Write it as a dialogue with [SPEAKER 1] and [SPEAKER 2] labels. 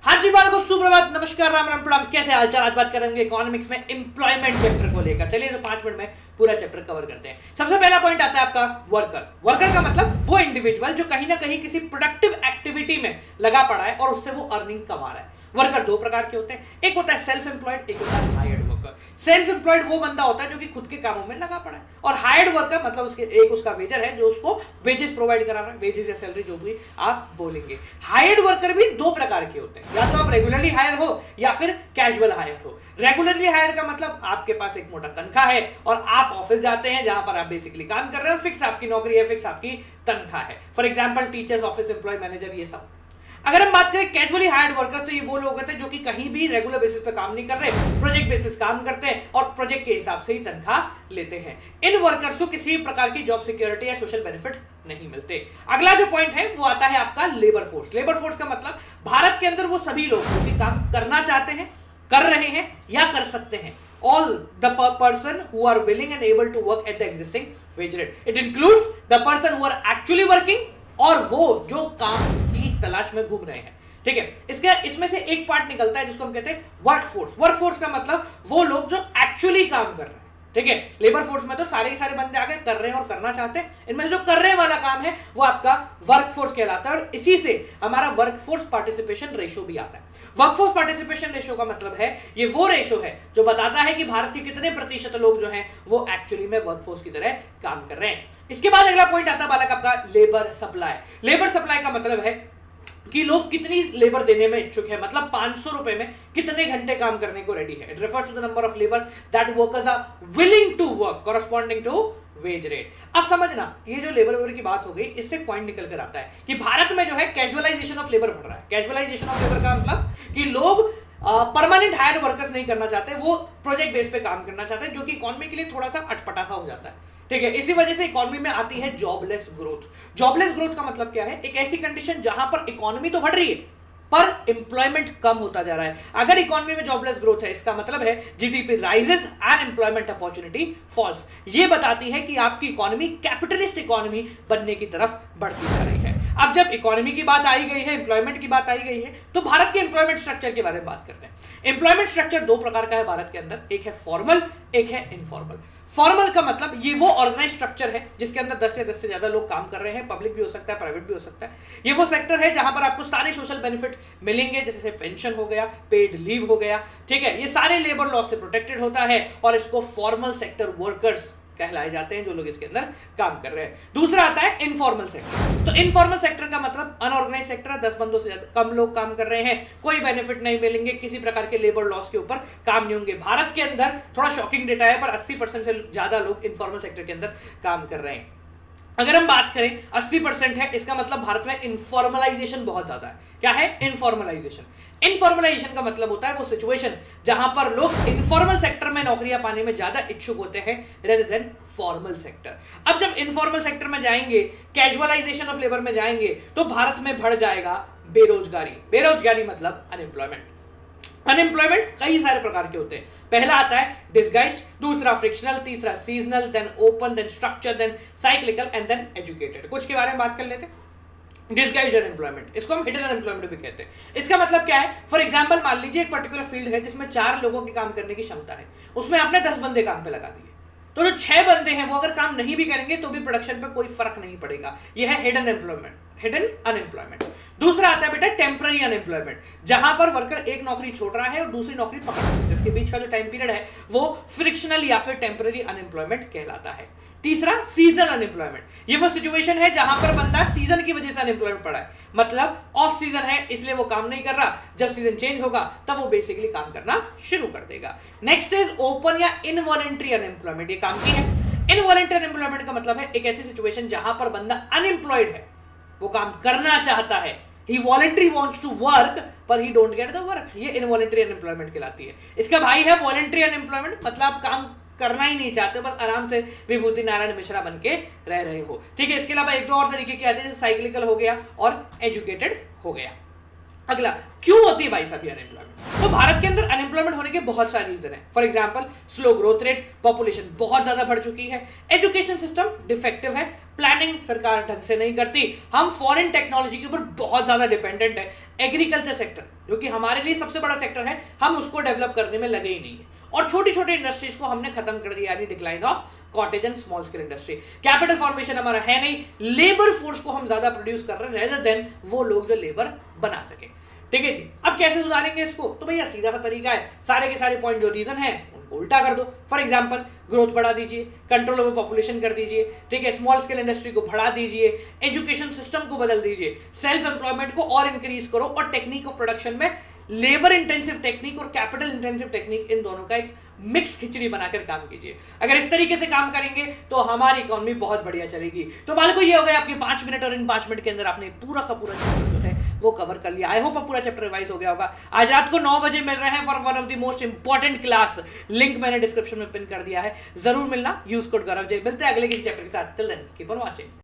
[SPEAKER 1] हाँ जी, बाल को सुप्रभात, नमस्कार, राम राम, प्रणाम। कैसे हालचाल? आज बात करेंगे इकोनॉमिक्स में एम्प्लॉयमेंट चैप्टर को लेकर। चलिए तो 5 मिनट में पूरा चैप्टर कवर करते हैं। सबसे पहला पॉइंट आता है आपका वर्कर। वर्कर का मतलब वो इंडिविजुअल जो कहीं ना कहीं किसी प्रोडक्टिव एक्टिविटी में लगा पड़ा है और उससे वो अर्निंग कमा रहा है। वर्कर दो प्रकार के होते हैं, एक होता है सेल्फ एम्प्लॉयड, एक होता है हायर्ड वर्कर। सेल्फ एम्प्लॉयड वो बंदा होता है जो कि खुद के कामों में लगा पड़ा है, और हायर्ड वर्कर मतलब उसके एक उसका वेजर है जो उसको वेजेस प्रोवाइड करा रहा है, वेजेस या सैलरी जो भी आप बोलेंगे। हायर्ड वर्कर भी दो प्रकार के होते हैं, या तो आप रेगुलरली हायर हो या फिर कैजुअल हायर हो। रेगुलरली हायर का मतलब आपके पास एक मोटा तनख्वाह है और आप ऑफिस जाते हैं जहां पर आप बेसिकली काम कर रहे हो, फिक्स आपकी नौकरी है, फिक्स आपकी तनख्वाह है। For example teachers, office employ, manager, ये सब। अगर हम बात करें कैजुअली हायर्ड वर्कर्स, तो ये वो लोग होते हैं जो कि कहीं भी रेगुलर बेसिस पे काम नहीं कर रहे, प्रोजेक्ट बेसिस काम करते हैं और प्रोजेक्ट के हिसाब से ही तनख्वाह लेते हैं। इन वर्कर्स को किसी प्रकार की जॉब सिक्योरिटी या सोशल बेनिफिट नहीं मिलते। अगला जो पॉइंट है वो आता है आपका लेबर फोर्स। लेबर फोर्स का मतलब भारत के अंदर वो सभी लोग जो कि काम करना चाहते हैं, कर रहे हैं या कर सकते हैं। All the person who are willing and able to work at the existing wage rate. It includes the person who are actually working और वो जो काम की तलाश में घूम रहे हैं। ठीक है, इसमें से एक पार्ट निकलता है जिसको हम कहते हैं वर्कफोर्स। वर्कफोर्स का मतलब वो लोग जो एक्चुअली काम कर रहे हैं। ठीक है, लेबर फोर्स में तो सारे ही सारे बंदे आगे कर रहे हैं और करना चाहते हैं। इनमें से जो करने वाला काम है वो आपका वर्कफोर्स कहलाता है, और इसी से हमारा वर्कफोर्स पार्टिसिपेशन रेशो भी आता है। वर्कफोर्स पार्टिसिपेशन रेशो का मतलब है ये वो रेशो है जो बताता है कि भारत के कितने प्रतिशत लोग जो हैं वो एक्चुअली में वर्कफोर्स की तरह काम कर रहे हैं। इसके बाद अगला पॉइंट आता है बालक आपका लेबर सप्लाई। लेबर सप्लाई का मतलब है कि लोग कितनी लेबर देने में इच्छुक है, मतलब 500 रुपए में कितने घंटे काम करने को रेडी है। It refers to the number of labour that workers are willing to work corresponding to wage rate. अब समझना, ये जो लेबर की बात हो गई, इससे पॉइंट निकल कर आता है कि भारत में जो है कैजुअलाइजेशन ऑफ लेबर बढ़ रहा है। कैजुअलाइजेशन ऑफ लेबर का मतलब कि लोग परमानेंट हायर वर्कर्स नहीं करना चाहते, वो प्रोजेक्ट बेस पे काम करना चाहते हैं, जो कि इकोनॉमी के लिए थोड़ा सा अटपटा सा हो जाता है। ठीक है, इसी वजह से इकोनॉमी में आती है जॉबलेस ग्रोथ। जॉबलेस ग्रोथ का मतलब क्या है? एक ऐसी कंडीशन जहां पर इकोनॉमी तो बढ़ रही है पर एम्प्लॉयमेंट कम होता जा रहा है। अगर इकोनॉमी में जॉबलेस ग्रोथ है, इसका मतलब है GDP rises and employment opportunity falls. ये बताती है कि आपकी इकोनॉमी कैपिटलिस्ट इकोनॉमी बनने की तरफ बढ़ती जा रही है। अब जब इकोनॉमी की बात आई गई है, एम्प्लॉयमेंट की बात आई गई है, तो भारत के एम्प्लॉयमेंट स्ट्रक्चर के बारे में बात करते हैं। एम्प्लॉयमेंट स्ट्रक्चर दो प्रकार का है भारत के अंदर, एक है फॉर्मल, एक है इनफॉर्मल। फॉर्मल का मतलब ये वो ऑर्गेनाइज स्ट्रक्चर है जिसके अंदर 10 या 10 से ज्यादा लोग काम कर रहे हैं। पब्लिक भी हो सकता है, प्राइवेट भी हो सकता है। ये वो सेक्टर है जहां पर आपको सारे सोशल बेनिफिट मिलेंगे, जैसे पेंशन हो गया, पेड लीव हो गया। ठीक है, ये सारे लेबर लॉ से प्रोटेक्टेड होता है और इसको फॉर्मल सेक्टर वर्कर्स कहलाए जाते हैं, जो लोग इसके अंदर काम कर रहे हैं। दूसरा आता है इनफॉर्मल सेक्टर। तो इनफॉर्मल सेक्टर का मतलब अनऑर्गेनाइज सेक्टर है, 10 बंदों से कम लोग काम कर रहे हैं, कोई बेनिफिट नहीं मिलेंगे, किसी प्रकार के लेबर लॉस के ऊपर काम नहीं होंगे। भारत के अंदर थोड़ा शॉकिंग डेटा है पर 80% से ज्यादा लोग इनफॉर्मल सेक्टर के अंदर काम कर रहे हैं। अगर हम बात करें 80% है, इसका मतलब भारत में इनफॉर्मलाइजेशन बहुत ज्यादा है। क्या है इनफॉर्मलाइजेशन? इनफॉर्मलाइजेशन का मतलब होता है वो सिचुएशन जहां पर लोग इनफॉर्मल सेक्टर में नौकरियां पाने में ज्यादा इच्छुक होते हैं रेदर देन फॉर्मल सेक्टर। अब जब इनफॉर्मल सेक्टर में जाएंगे, कैजुअलाइजेशन ऑफ लेबर में जाएंगे, तो भारत में बढ़ जाएगा बेरोजगारी। बेरोजगारी मतलब अनएम्प्लॉयमेंट। अनएम्प्लॉयमेंट कई सारे प्रकार के होते हैं। पहला आता है डिस्गाइज्ड, दूसरा फ्रिक्शनल, तीसरा seasonal, then open, then structure, then cyclical and then educated. कुछ के बारे में बात कर लेते हैं। डिस्गाइज्ड अनएम्प्लॉयमेंट, इसको हम हिडन अनएम्प्लॉयमेंट भी कहते हैं। इसका मतलब क्या है? फॉर एग्जांपल मान लीजिए एक पर्टिकुलर फील्ड है जिसमें 4 लोगों की काम करने की क्षमता है, उसमें आपने 10 बंदे काम पे लगा दिए, तो जो 6 बंदे हैं वो अगर काम नहीं भी करेंगे तो भी प्रोडक्शन पे कोई फर्क नहीं पड़ेगा। यह है हिडन एम्प्लॉयमेंट, हिडन अनएम्प्लॉयमेंट। दूसरा आता है बेटा टेम्पररी अनएम्प्लॉयमेंट, जहां पर वर्कर एक नौकरी छोड़ रहा है और दूसरी नौकरी पकड़ रहा है, जिसके बीच का जो टाइम पीरियड है वो फ्रिक्शनल या फिर टेम्पररी अनएम्प्लॉयमेंट कहलाता है। तीसरा सीजनल अनएम्प्लॉयमेंट, ये वो सिचुएशन है जहां पर बंदा सीजन की वजह से अनएम्प्लॉयमेंट पड़ा है, मतलब ऑफ सीजन है इसलिए वो काम नहीं कर रहा, जब सीजन चेंज होगा तब वो बेसिकली काम करना शुरू कर देगा। नेक्स्ट इज ओपन या इनवॉलंटरी अनएम्प्लॉयमेंट। ये काम की है। इनवॉलंटरी अनएम्प्लॉयमेंट का मतलब है एक ऐसी सिचुएशन जहां पर बंदा अनएम्प्लॉयड है, वो काम करना चाहता है, ही वॉलंटरी वांट्स टू वर्क पर ही डोंट गेट द वर्क। ये इनवॉलंटरी अनएम्प्लॉयमेंट कहलाती है। इसका भाई है वॉलंटरी अनएम्प्लॉयमेंट, मतलब आप काम करना ही नहीं चाहते, बस आराम से विभूति नारायण मिश्रा बन के रह रहे हो। ठीक है, इसके अलावा एक दो और तरीके के आते हैं, जैसे साइक्लिकल हो गया और एजुकेटेड हो गया। अगला, क्यों होती है भाई साहब ये अनएम्प्लॉयमेंट? तो भारत के अंदर अनएम्प्लॉयमेंट होने के बहुत सारे रीजन है। For example slow growth rate, population बहुत ज्यादा बढ़ चुकी है, एजुकेशन सिस्टम डिफेक्टिव है, प्लानिंग सरकार ढंग से नहीं करती, हम फॉरेन टेक्नोलॉजी के ऊपर बहुत ज्यादा डिपेंडेंट है, एग्रीकल्चर सेक्टर जो कि हमारे लिए सबसे बड़ा सेक्टर है, हम उसको डेवलप करने में लगे ही नहीं है, और छोटी छोटी इंडस्ट्रीज को हमने खत्म कर दिया, यानी decline of cottage and small scale industry. Capital formation हमारा है नहीं, लेबर फोर्स को हम ज्यादा प्रोड्यूस कर रहे हैं रेदर देन वो लोग जो लेबर बना सके। ठीक है जी, अब कैसे सुधारेंगे इसको? तो भैया सीधा सा तरीका है, सारे के सारे पॉइंट जो रीजन है उनको उल्टा कर दो। फॉर एग्जांपल ग्रोथ बढ़ा दीजिए, कंट्रोल ओवर पॉपुलेशन कर दीजिए, ठीक है, स्मॉल स्केल इंडस्ट्री को बढ़ा दीजिए, एजुकेशन सिस्टम को बदल दीजिए, सेल्फ एम्प्लॉयमेंट को और इंक्रीज करो, और टेक्निक ऑफ प्रोडक्शन में लेबर इंटेंसिव टेक्निक और कैपिटल इंटेंसिव टेक्निक, इन दोनों का एक मिक्स खिचड़ी बनाकर काम कीजिए। अगर इस तरीके से काम करेंगे तो हमारी इकोनॉमी बहुत बढ़िया चलेगी। तो मालिको ये हो गया आपके 5 मिनट, और इन 5 मिनट के अंदर आपने पूरा का पूरा चैप्टर जो है वो कवर कर लिया। आई होप अब पूरा चैप्टर रिवाइज हो गया होगा। आज रात को 9 बजे मिल रहे हैं for one of the most important class, link मैंने डिस्क्रिप्शन में पिन कर दिया है, जरूर मिलना, यूज कोड गौरव जय। मिलते हैं अगले किसी चैप्टर के साथ, till then keep on watching.